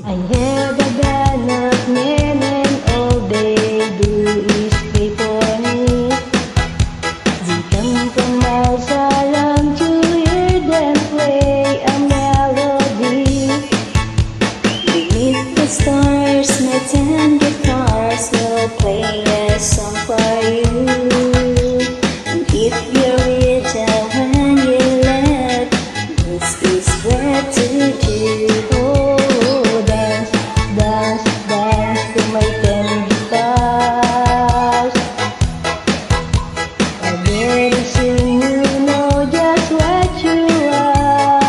I hear the band of men and all they do is play for me. They come from miles around to hear them play a melody. Beneath the stars, my 10 guitars will play a song for you. And if you're little when you left, this is where to do. Oh, dance, dance, dance to my 10 guitars. I better sing, you know just what you are.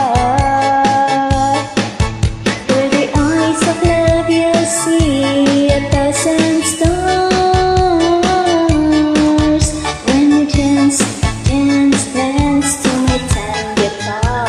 Through the eyes of love you'll see 1,000 stars. When you dance, dance, dance to my 10 guitars.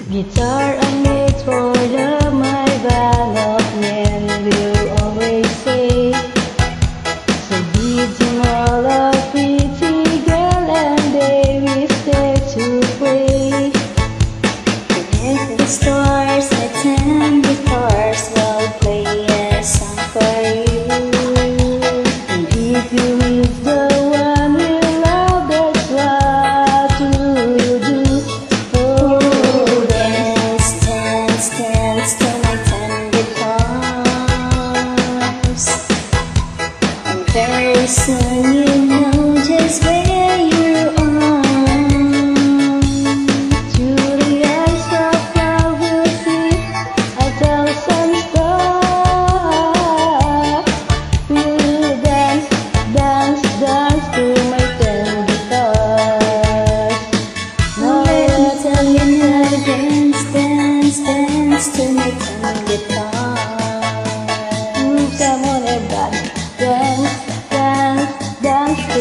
Guitar I made for love, my band of men will always say. So did you all a pretty girl and baby stay to play. Beneath the stars, my 10 guitars will play a song for you. And if you miss the one you love, that's what to do. Dance to my 10 guitars. And very soon you know just where you are. Through the eyes of love you'll see 1,000 stars. We'll dance, dance, dance to my 10 guitars. Now I'll tell you how to dance, dance, dance to my 10 guitars. Come on everybody, dance, dance, dance to